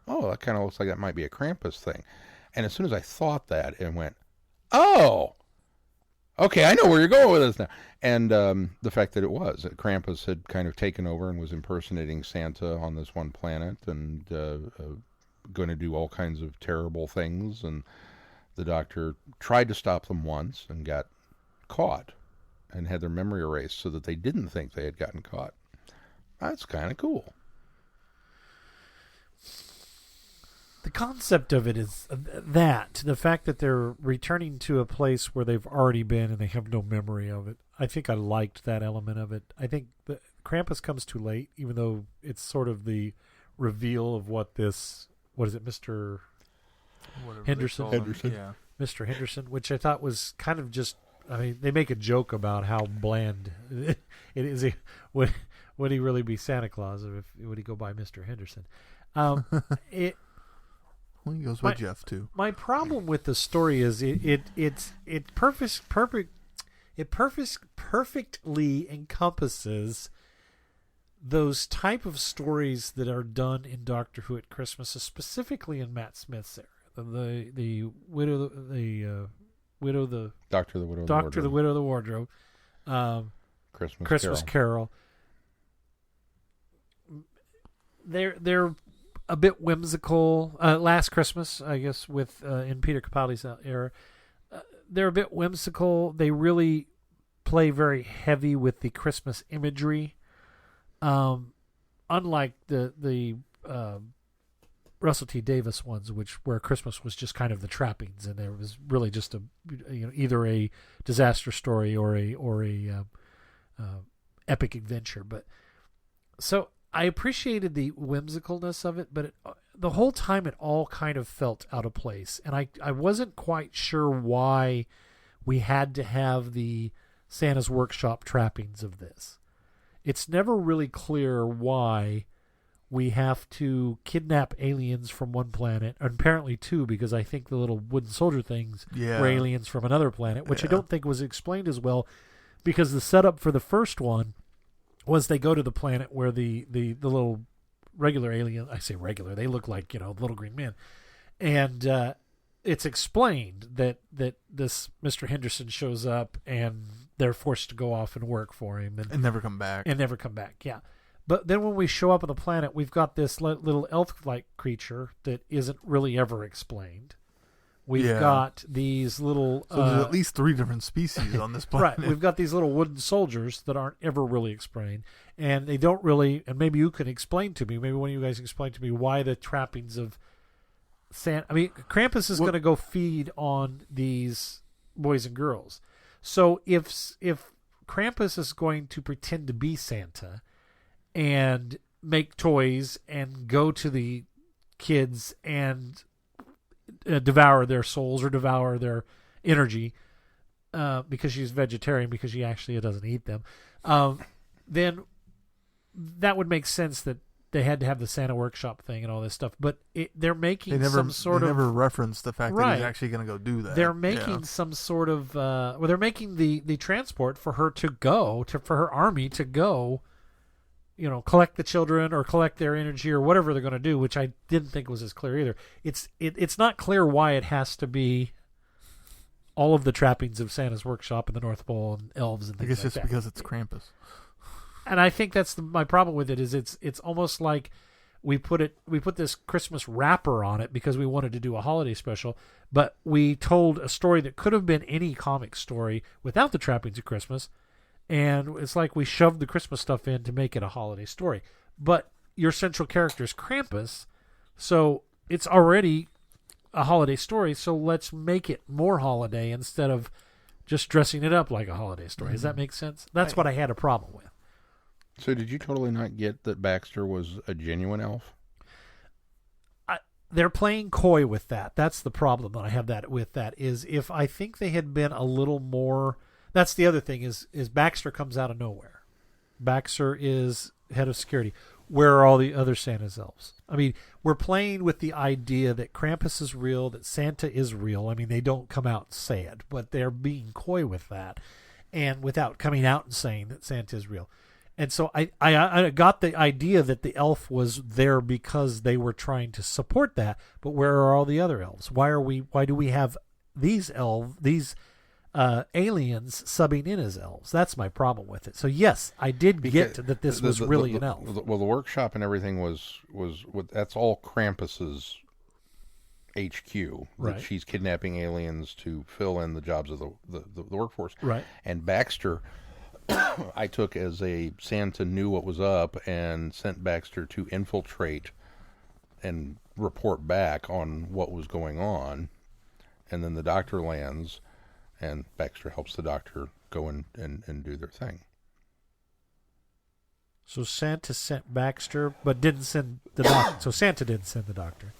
oh, that kind of looks like that might be a Krampus thing. And as soon as I thought that, it went, oh, okay, I know where you're going with this now. And the fact that Krampus had kind of taken over and was impersonating Santa on this one planet and going to do all kinds of terrible things. And the Doctor tried to stop them once and got caught and had their memory erased so that they didn't think they had gotten caught. That's kind of cool. The concept of it is the fact that they're returning to a place where they've already been and they have no memory of it. I think I liked that element of it. I think the Krampus comes too late, even though it's sort of the reveal of what is it, Mr. Henderson? Yeah. Mr. Henderson, which I thought was kind of just, they make a joke about how bland it is. Would he really be Santa Claus, or would he go by Mr. Henderson? Well, he goes by Jeff too. My problem with the story is it perfectly encompasses those type of stories that are done in Doctor Who at Christmas, specifically in Matt Smith's era, the widow, the widow, the Doctor, the widow, Doctor, the the widow, the wardrobe, Christmas Carol. They're a bit whimsical. Last Christmas, I guess, with in Peter Capaldi's era, they're a bit whimsical. They really play very heavy with the Christmas imagery. Unlike the Russell T Davies ones, where Christmas was just kind of the trappings, and there was really just either a disaster story or a epic adventure. But so I appreciated the whimsicalness of it, but the whole time it all kind of felt out of place, and I wasn't quite sure why we had to have the Santa's Workshop trappings of this. It's never really clear why we have to kidnap aliens from one planet, and apparently two, because I think the little wooden soldier things were aliens from another planet, which I don't think was explained as well, because the setup for the first one was they go to the planet where the little regular alien, I say regular, they look like, little green men, and it's explained that this Mr. Henderson shows up and they're forced to go off and work for him and never come back. Yeah. But then when we show up on the planet, we've got this little elf-like creature that isn't really ever explained. We've got these little... So there's at least 3 different species on this planet. Right. We've got these little wooden soldiers that aren't ever really explained. And they don't really... And maybe you can explain to me, maybe one of you guys explain to me why the trappings of Santa... I mean, Krampus is going to go feed on these boys and girls. So if Krampus is going to pretend to be Santa and make toys and go to the kids and devour their souls or devour their energy because she's vegetarian, because she actually doesn't eat them, then that would make sense that they had to have the Santa Workshop thing and all this stuff. But they're making some sort of... They never referenced the fact that he's actually going to go do that. They're making some sort of... they're making the transport for her to go, for her army to go, collect the children or collect their energy or whatever they're going to do, which I didn't think was as clear either. It's not clear why it has to be all of the trappings of Santa's Workshop and the North Pole and elves and things like that. I guess just because it's Krampus. And I think that's my problem with it is it's almost like we put this Christmas wrapper on it because we wanted to do a holiday special, but we told a story that could have been any comic story without the trappings of Christmas, and it's like we shoved the Christmas stuff in to make it a holiday story. But your central character is Krampus, so it's already a holiday story, so let's make it more holiday instead of just dressing it up like a holiday story. Does that make sense? That's what I had a problem with. So did you totally not get that Baxter was a genuine elf? They're playing coy with that. That's the problem that I have with that is if I think they had been a little more... That's the other thing is Baxter comes out of nowhere. Baxter is head of security. Where are all the other Santa's elves? I mean, we're playing with the idea that Krampus is real, that Santa is real. I mean, they don't come out and say it, but they're being coy with that and without coming out and saying that Santa is real. And so I got the idea that the elf was there because they were trying to support that. But where are all the other elves? Why do we have these aliens subbing in as elves? That's my problem with it. So yes, I did get that this was really an elf. Well, the workshop and everything was that's all Krampus's HQ. Right. That she's kidnapping aliens to fill in the jobs of the workforce. Right. And Baxter, I took as a Santa knew what was up and sent Baxter to infiltrate and report back on what was going on. And then the Doctor lands, and Baxter helps the Doctor go and do their thing. So Santa sent Baxter, but didn't send the Doctor. So Santa didn't send the Doctor.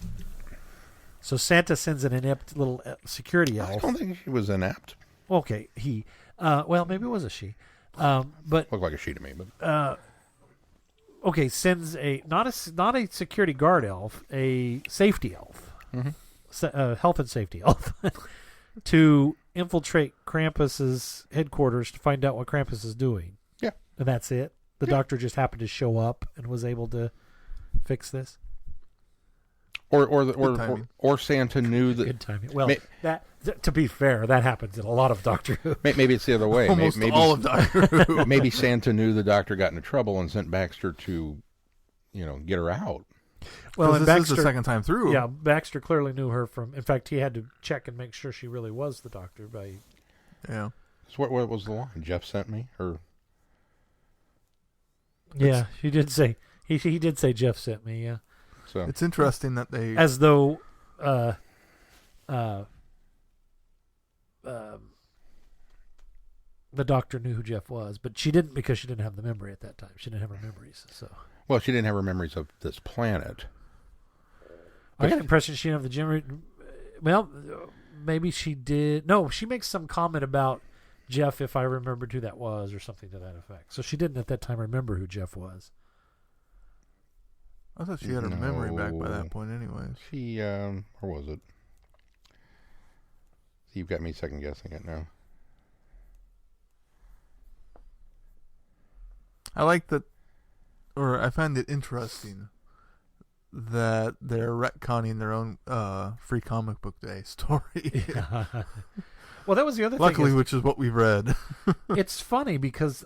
So Santa sends an inept little security elf. I don't think she was inept. Okay, he. Well, maybe it was a she. But looked like a she to me. But okay, sends not a security guard elf, a safety elf, health and safety elf, to infiltrate Krampus's headquarters to find out what Krampus is doing. Yeah, and that's it. the Doctor just happened to show up and was able to fix this. Or Santa knew that. Good timing. Well, to be fair, that happens in a lot of Doctor Who. Maybe it's the other way. Almost maybe all of Doctor Who. Maybe Santa knew the Doctor got into trouble and sent Baxter to, get her out. Well, and this Baxter, is the second time through. Yeah, Baxter clearly knew her from. In fact, he had to check and make sure she really was the Doctor. Yeah. So what was the line? Jeff sent me, or yeah, he did say he did say Jeff sent me. Yeah. So it's interesting that they, as though the Doctor knew who Jeff was, but she didn't, because she didn't have the memory at that time. She didn't have her memories. So, well, she didn't have her memories of this planet. I got the impression she didn't have the memory. Well, maybe she did. No, she makes some comment about Jeff, if I remembered who that was, or something to that effect. So she didn't at that time remember who Jeff was. I thought she had her memory back by that point anyways. She, or was it? You've got me second guessing it now. I like that, or I find it interesting that they're retconning their own Free Comic Book Day story. Yeah. Well, that was the other Luckily, thing. which is what we've read. It's funny because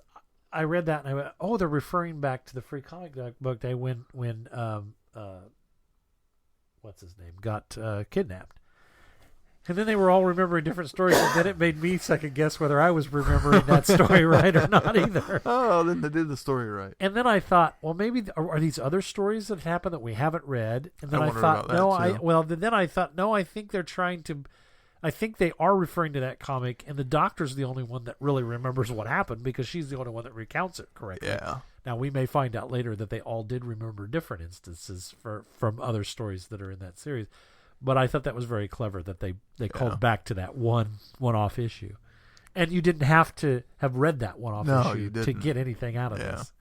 I read that and I went, oh, they're referring back to the Free Comic Book Day when what's his name got kidnapped. And then they were all remembering different stories, and then it made me second guess whether I was remembering that story right or not either. Oh, then they did the story right. And then I thought, well, maybe are these other stories that happened that we haven't read? And then I wondered thought, about that, too. then I thought, no, I think they're trying to. I think they are referring to that comic, and the Doctor's the only one that really remembers what happened because she's the only one that recounts it correctly. Yeah. Now, we may find out later that they all did remember different instances from other stories that are in that series. But I thought that was very clever that they called back to that one-off issue. And you didn't have to have read that one-off issue to get anything out of this.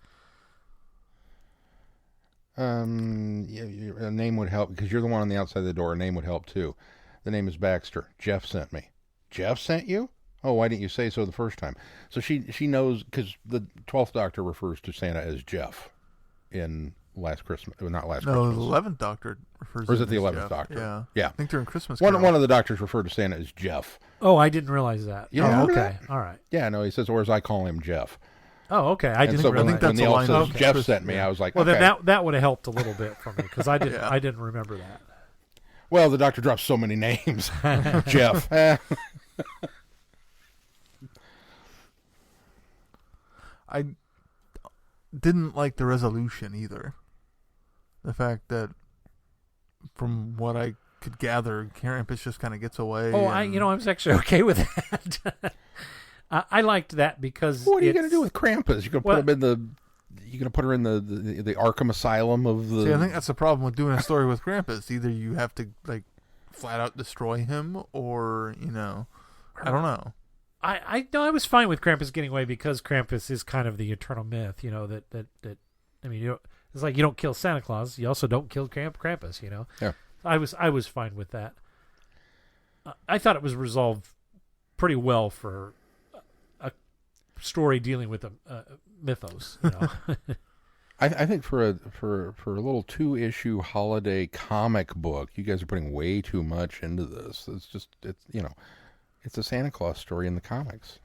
A name would help, because you're the one on the outside of the door. A name would help, too. The name is Baxter. Jeff sent me. Jeff sent you? Oh, why didn't you say so the first time? So she knows, because the 12th Doctor refers to Santa as Jeff in Last Christmas. Not Last Christmas. No, the 11th Doctor refers to Or is it the as 11th Jeff. Doctor? Yeah. I think they're in Christmas One Carol. of the Doctors referred to Santa as Jeff. Oh, I didn't realize that. You don't remember okay. that? All right. Yeah, no, he says, or as I call him, Jeff. Oh, okay. I didn't so realize when the elf says Jeff sent me, I was like, well, okay. then that would have helped a little bit for me, because I didn't remember that. Well, the Doctor drops so many names. Jeff. I didn't like the resolution either. The fact that, from what I could gather, Krampus just kind of gets away. Oh, I was actually okay with that. I liked that because what are you going to do with Krampus? You're going to put him in the. You're going to put her in the Arkham Asylum of the. See, I think that's the problem with doing a story with Krampus. Either you have to flat out destroy him, or I don't know. I was fine with Krampus getting away because Krampus is kind of the eternal myth. That I mean, it's like you don't kill Santa Claus, you also don't kill Krampus. Yeah. I was fine with that. I thought it was resolved pretty well for a story dealing with a mythos. I think for a little 2-issue holiday comic book, you guys are putting way too much into this. It's a Santa Claus story in the comics.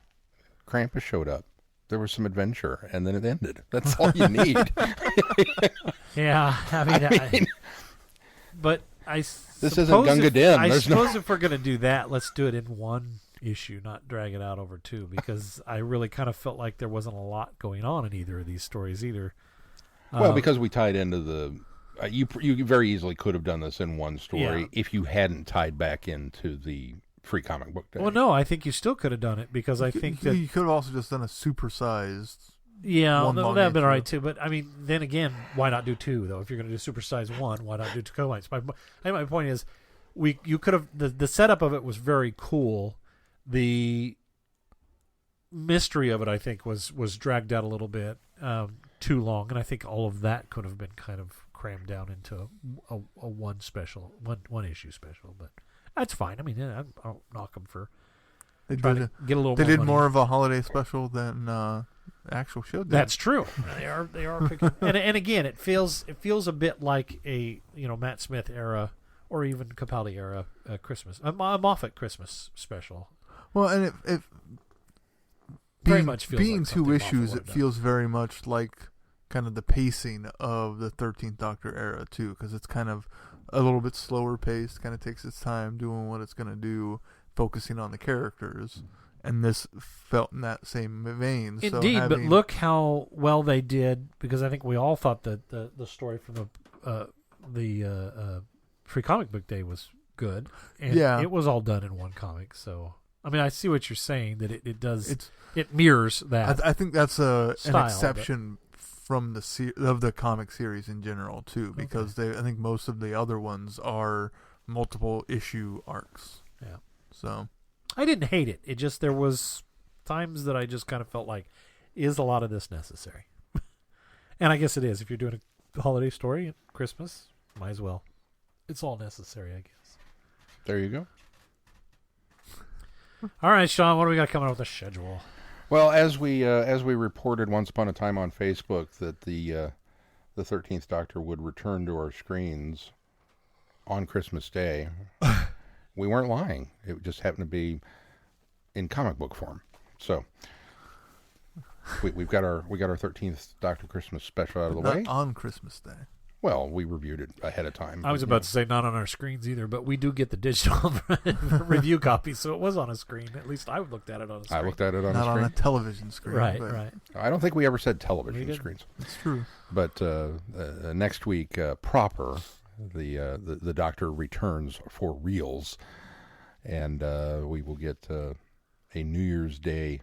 Krampus showed up. There was some adventure, and then it ended. That's all you need. Yeah, I mean, but this isn't Gunga Din. I suppose if we're going to do that, let's do it in one issue, not drag it out over two, because I really kind of felt like there wasn't a lot going on in either of these stories either. Well, because we tied into the... you very easily could have done this in one story if you hadn't tied back into the Free Comic Book Day. Well, no, I think you still could have done it, because I think that... You could have also just done a supersized... Yeah, that would have been all right, too. But, I mean, then again, why not do two, though? If you're going to do supersize one, why not do two co-lines? My point is, you could have... The setup of it was very cool. The mystery of it, I think, was dragged out a little bit too long, and I think all of that could have been kind of crammed down into a one issue special. But that's fine. I mean, I don't knock them for trying to get a little. They more did money. more of a holiday special than actual show did. That's true. They are picking, and again, it feels a bit like a Matt Smith era or even Capaldi era Christmas, a Moffat Christmas special. Well, and it very much feels being like two something issues, Moffat it would have feels very much like kind of the pacing of the 13th Doctor era too, because it's kind of a little bit slower paced, kind of takes its time doing what it's going to do, focusing on the characters. And this felt in that same vein. Indeed, so but look how well they did, because I think we all thought that the story from the Free Comic Book Day was good. And it was all done in one comic. So, I mean, I see what you're saying, that it does, it mirrors that. I think that's an style, exception from the comic series in general, too, because I think most of the other ones are multiple issue arcs. Yeah. So I didn't hate it. It just, there was times that I just kind of felt like, is a lot of this necessary? And I guess it is. If you're doing a holiday story at Christmas, might as well. It's all necessary, I guess. There you go. All right, Sean, what do we got coming up with the schedule? Well, as we reported once upon a time on Facebook that the 13th Doctor would return to our screens on Christmas Day, we weren't lying. It just happened to be in comic book form. So we've got our 13th Doctor Christmas special out of the way. Not on Christmas Day. Well, we reviewed it ahead of time. I was about to say not on our screens either, but we do get the digital review copy, so it was on a screen. At least I looked at it on a screen. I looked at it on Not a screen. on a television screen. Right, but right. I don't think we ever said television screens. It's true. But next week, proper, the Doctor returns for reals, and we will get a New Year's Day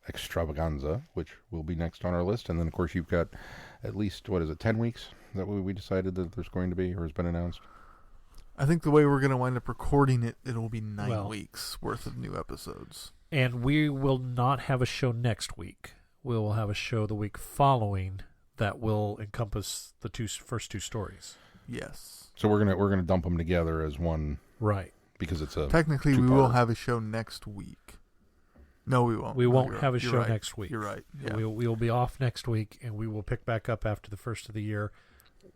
extravaganza, which will be next on our list. And then, of course, you've got at least, 10 weeks that we decided that there's going to be, or has been announced? I think the way we're going to wind up recording it, it'll be 9 weeks worth of new episodes. And we will not have a show next week. We will have a show the week following that will encompass the first two stories. Yes. So we're gonna dump them together as one, right? Because it's a technically we two-parter. will have a show next week. No, we won't. We won't have a show next week. You're right. Yeah. We will be off next week, and we will pick back up after the first of the year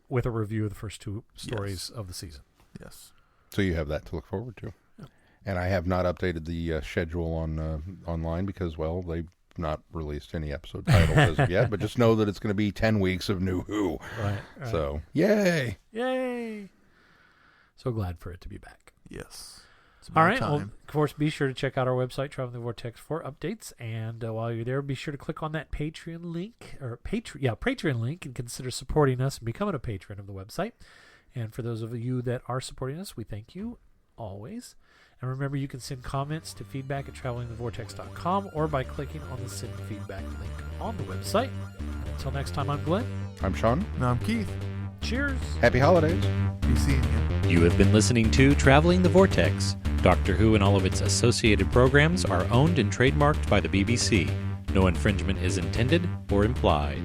with a review of the first two stories of the season. Yes. So you have that to look forward to. Yep. And I have not updated the schedule on online because, well, they've not released any episode titles as of yet. But just know that it's going to be 10 weeks of New Who. Right. So, yay! Yay! So glad for it to be back. Yes. All right. Well, of course, be sure to check out our website, Traveling the Vortex, for updates. And while you're there, be sure to click on that Patreon link, Patreon link, and consider supporting us and becoming a patron of the website. And for those of you that are supporting us, we thank you always. And remember, you can send comments to feedback@travelingthevortex.com or by clicking on the Send Feedback link on the website. And until next time, I'm Glenn. I'm Sean. And I'm Keith. Cheers. Happy holidays. Be seeing you. You have been listening to Traveling the Vortex. Doctor Who and all of its associated programs are owned and trademarked by the BBC. No infringement is intended or implied.